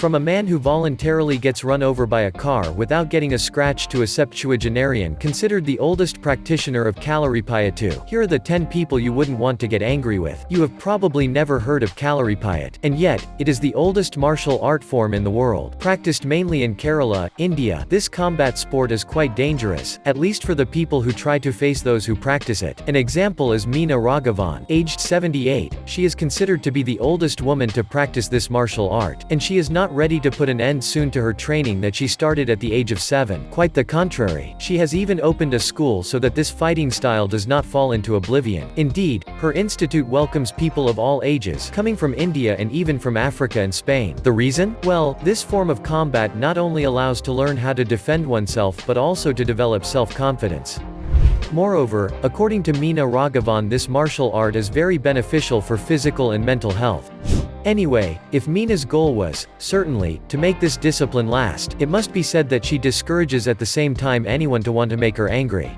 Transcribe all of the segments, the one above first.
From a man who voluntarily gets run over by a car without getting a scratch to a septuagenarian considered the oldest practitioner of Kalaripayattu, here are the 10 people you wouldn't want to get angry with. You have probably never heard of Kalaripayattu, and yet, it is the oldest martial art form in the world. Practiced mainly in Kerala, India, this combat sport is quite dangerous, at least for the people who try to face those who practice it. An example is Meena Raghavan, aged 78. She is considered to be the oldest woman to practice this martial art, and she is not ready to put an end soon to her training that she started at the age of 7. Quite the contrary, she has even opened a school so that this fighting style does not fall into oblivion. Indeed, her institute welcomes people of all ages, coming from India and even from Africa and Spain. The reason? Well, this form of combat not only allows to learn how to defend oneself but also to develop self-confidence. Moreover, according to Meena Raghavan, this martial art is very beneficial for physical and mental health. Anyway, if Meena's goal was, certainly, to make this discipline last, it must be said that she discourages at the same time anyone to want to make her angry.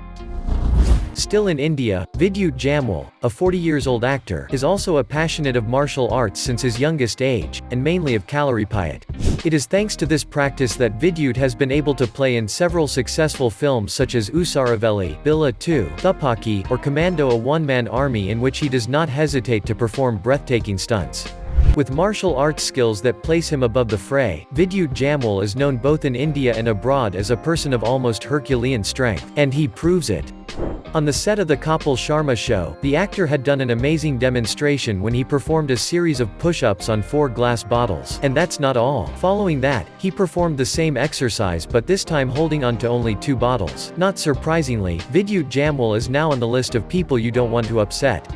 Still in India, Vidyut Jamwal, a 40-years-old actor, is also a passionate of martial arts since his youngest age, and mainly of Kalaripayattu. It is thanks to this practice that Vidyut has been able to play in several successful films such as Usaravelli, Billa 2, Thupaki, or Commando, a one-man army in which he does not hesitate to perform breathtaking stunts. With martial arts skills that place him above the fray, Vidyut Jamwal is known both in India and abroad as a person of almost Herculean strength, and he proves it. On the set of the Kapil Sharma show, the actor had done an amazing demonstration when he performed a series of push-ups on 4 glass bottles. And that's not all. Following that, he performed the same exercise but this time holding on to only 2 bottles. Not surprisingly, Vidyut Jamwal is now on the list of people you don't want to upset.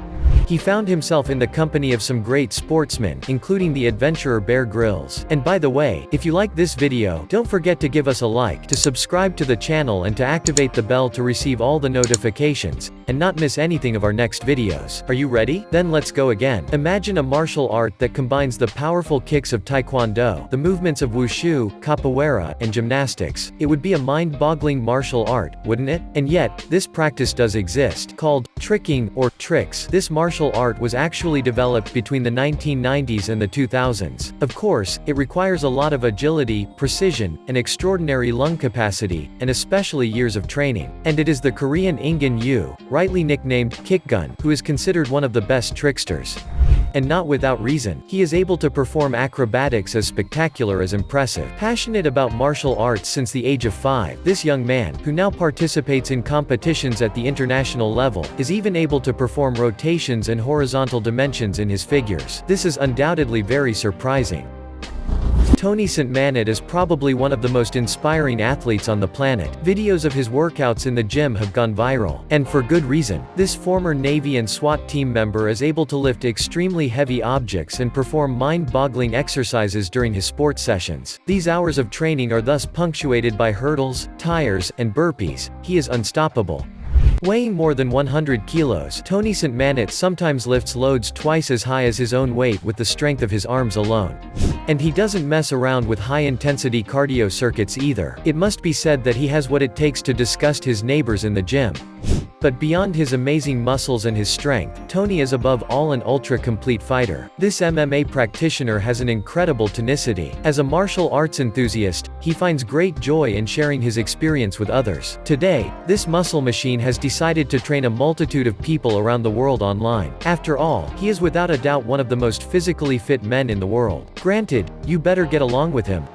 He found himself in the company of some great sportsmen, including the adventurer Bear Grylls. And by the way, if you like this video, don't forget to give us a like, to subscribe to the channel and to activate the bell to receive all the notifications, and not miss anything of our next videos. Are you ready? Then let's go again. Imagine a martial art that combines the powerful kicks of Taekwondo, the movements of Wushu, Capoeira, and gymnastics. It would be a mind-boggling martial art, wouldn't it? And yet, this practice does exist, called tricking, or tricks. This martial art was actually developed between the 1990s and the 2000s. Of course, it requires a lot of agility, precision, and extraordinary lung capacity, and especially years of training. And it is the Korean Ingen Yu, rightly nicknamed Kickgun, who is considered one of the best tricksters. And not without reason. He is able to perform acrobatics as spectacular as impressive. Passionate about martial arts since the age of 5, this young man, who now participates in competitions at the international level, is even able to perform rotations and horizontal dimensions in his figures. This is undoubtedly very surprising. SaintManit is probably one of the most inspiring athletes on the planet. Videos of his workouts in the gym have gone viral. And for good reason. This former Navy and SWAT team member is able to lift extremely heavy objects and perform mind-boggling exercises during his sports sessions. These hours of training are thus punctuated by hurdles, tires, and burpees. He is unstoppable. Weighing more than 100 kilos, SaintManit sometimes lifts loads twice as high as his own weight with the strength of his arms alone. And he doesn't mess around with high-intensity cardio circuits either. It must be said that he has what it takes to disgust his neighbors in the gym. But beyond his amazing muscles and his strength, Tony is above all an ultra-complete fighter. This MMA practitioner has an incredible tenacity. As a martial arts enthusiast, he finds great joy in sharing his experience with others. Today, this muscle machine has decided to train a multitude of people around the world online. After all, he is without a doubt one of the most physically fit men in the world. Granted, you better get along with him.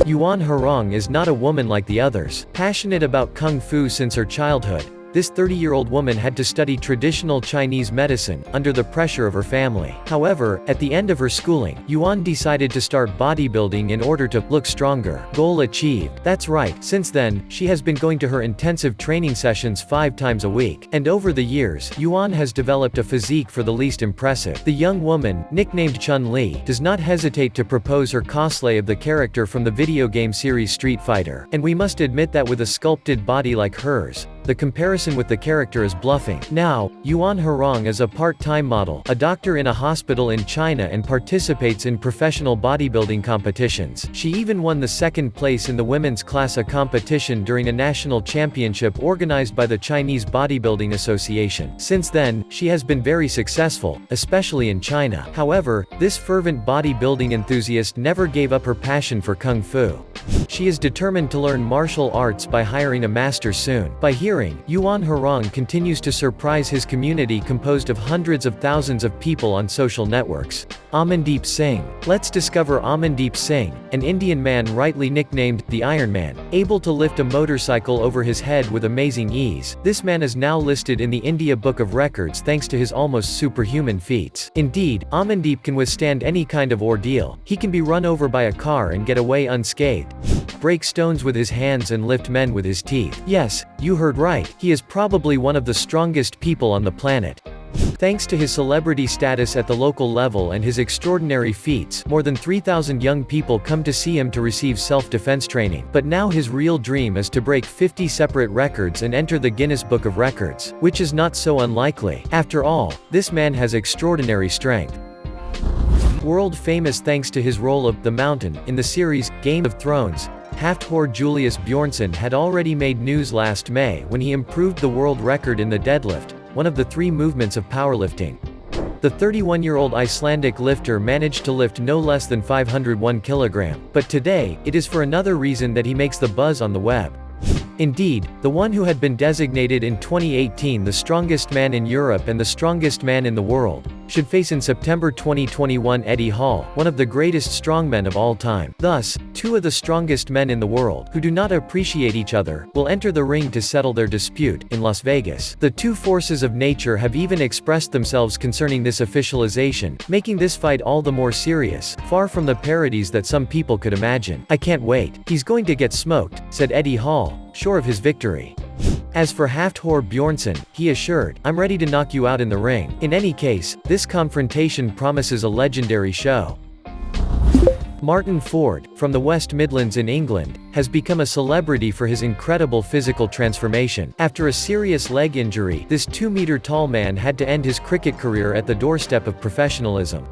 Yuan Huong is not a woman like the others. Passionate about kung fu since her childhood, this 30-year-old woman had to study traditional Chinese medicine, under the pressure of her family. However, at the end of her schooling, Yuan decided to start bodybuilding in order to look stronger. Goal achieved. That's right, since then, she has been going to her intensive training sessions 5 times a week. And over the years, Yuan has developed a physique for the least impressive. The young woman, nicknamed Chun-Li, does not hesitate to propose her cosplay of the character from the video game series Street Fighter. And we must admit that with a sculpted body like hers, the comparison with the character is bluffing. Now, Yuan Huong is a part-time model, a doctor in a hospital in China and participates in professional bodybuilding competitions. She even won the second place in the women's class a competition during a national championship organized by the Chinese Bodybuilding Association. Since then, she has been very successful, especially in China. However, this fervent bodybuilding enthusiast never gave up her passion for Kung Fu. She is determined to learn martial arts by hiring a master soon. By hearing, Yuan Huong continues to surprise his community composed of hundreds of thousands of people on social networks. Amandeep Singh. Let's discover Amandeep Singh, an Indian man rightly nicknamed the Iron Man, able to lift a motorcycle over his head with amazing ease. This man is now listed in the India Book of Records thanks to his almost superhuman feats. Indeed, Amandeep can withstand any kind of ordeal. He can be run over by a car and get away unscathed, break stones with his hands and lift men with his teeth. Yes, you heard right, he is probably one of the strongest people on the planet. Thanks to his celebrity status at the local level and his extraordinary feats, more than 3,000 young people come to see him to receive self-defense training. But now his real dream is to break 50 separate records and enter the Guinness Book of Records, which is not so unlikely. After all, this man has extraordinary strength. World famous thanks to his role of the Mountain in the series Game of Thrones, Half-Thor Julius Bjrnsson had already made news last May when he improved the world record in the deadlift, one of the three movements of powerlifting. The 31-year-old Icelandic lifter managed to lift no less than 501 kg, but today, it is for another reason that he makes the buzz on the web. Indeed, the one who had been designated in 2018 the strongest man in Europe and the strongest man in the world, should face in September 2021 Eddie Hall, one of the greatest strongmen of all time. Thus, two of the strongest men in the world, who do not appreciate each other, will enter the ring to settle their dispute, in Las Vegas. The two forces of nature have even expressed themselves concerning this officialization, making this fight all the more serious, far from the parodies that some people could imagine. "I can't wait. He's going to get smoked," said Eddie Hall, sure of his victory. As for Half-Thor Bjrnsson, he assured, "I'm ready to knock you out in the ring." In any case, this confrontation promises a legendary show. Martin Ford, from the West Midlands in England, has become a celebrity for his incredible physical transformation. After a serious leg injury, this 2-meter-tall man had to end his cricket career at the doorstep of professionalism.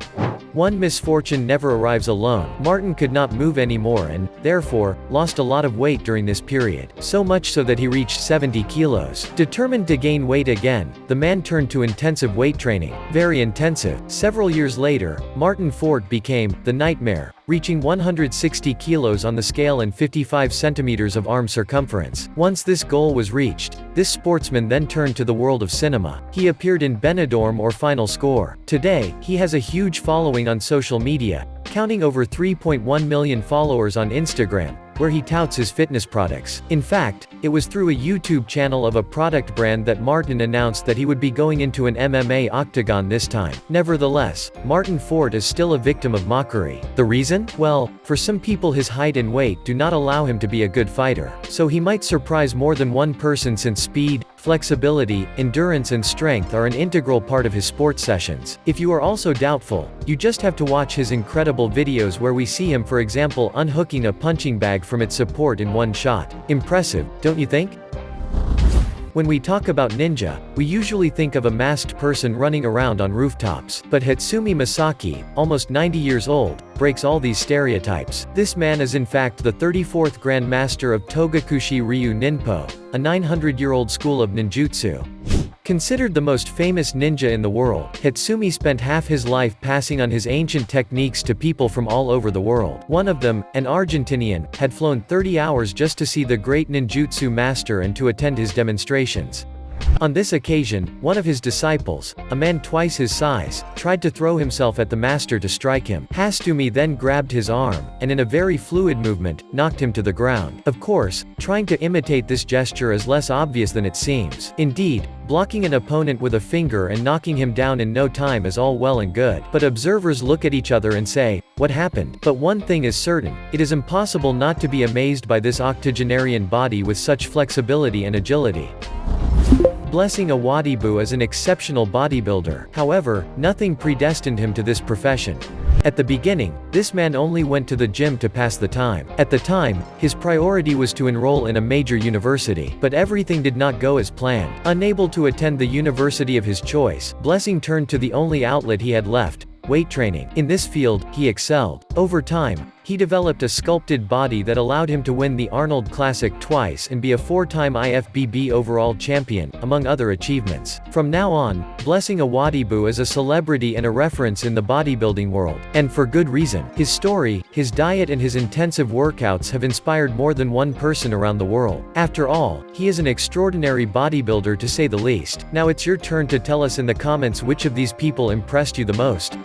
One misfortune never arrives alone. Martin could not move anymore and, therefore, lost a lot of weight during this period, so much so that he reached 70 kilos. Determined to gain weight again, the man turned to intensive weight training. Very intensive. Several years later, Martin Ford became the Nightmare, reaching 160 kilos on the scale and 55 centimeters of arm circumference. Once this goal was reached, this sportsman then turned to the world of cinema. He appeared in Benidorm or Final Score. Today, he has a huge following on social media, counting over 3.1 million followers on Instagram, where he touts his fitness products. In fact, it was through a YouTube channel of a product brand that Martin announced that he would be going into an MMA octagon this time. Nevertheless, Martin Ford is still a victim of mockery. The reason? Well, for some people his height and weight do not allow him to be a good fighter. So he might surprise more than one person since speed, flexibility, endurance and strength are an integral part of his sports sessions. If you are also doubtful, you just have to watch his incredible videos where we see him, for example, unhooking a punching bag from its support in one shot. Impressive, don't you think? When we talk about ninja, we usually think of a masked person running around on rooftops. But Hitoshi Masaki, almost 90 years old, breaks all these stereotypes. This man is in fact the 34th Grand Master of Togakushi Ryu Ninpo, a 900-year-old school of ninjutsu. Considered the most famous ninja in the world, Hitoshi spent half his life passing on his ancient techniques to people from all over the world. One of them, an Argentinian, had flown 30 hours just to see the great ninjutsu master and to attend his demonstrations. On this occasion, one of his disciples, a man twice his size, tried to throw himself at the master to strike him. Hitoshi then grabbed his arm, and in a very fluid movement, knocked him to the ground. Of course, trying to imitate this gesture is less obvious than it seems. Indeed, blocking an opponent with a finger and knocking him down in no time is all well and good. But observers look at each other and say, "What happened?" But one thing is certain, it is impossible not to be amazed by this octogenarian body with such flexibility and agility. Blessing Awadibu as an exceptional bodybuilder. However, nothing predestined him to this profession. At the beginning, this man only went to the gym to pass the time. At the time, his priority was to enroll in a major university. But everything did not go as planned. Unable to attend the university of his choice, Blessing turned to the only outlet he had left: weight training. In this field, he excelled. Over time, he developed a sculpted body that allowed him to win the Arnold Classic twice and be a 4-time IFBB overall champion, among other achievements. From now on, Blessing Awadibu is a celebrity and a reference in the bodybuilding world. And for good reason. His story, his diet and his intensive workouts have inspired more than one person around the world. After all, he is an extraordinary bodybuilder to say the least. Now it's your turn to tell us in the comments which of these people impressed you the most.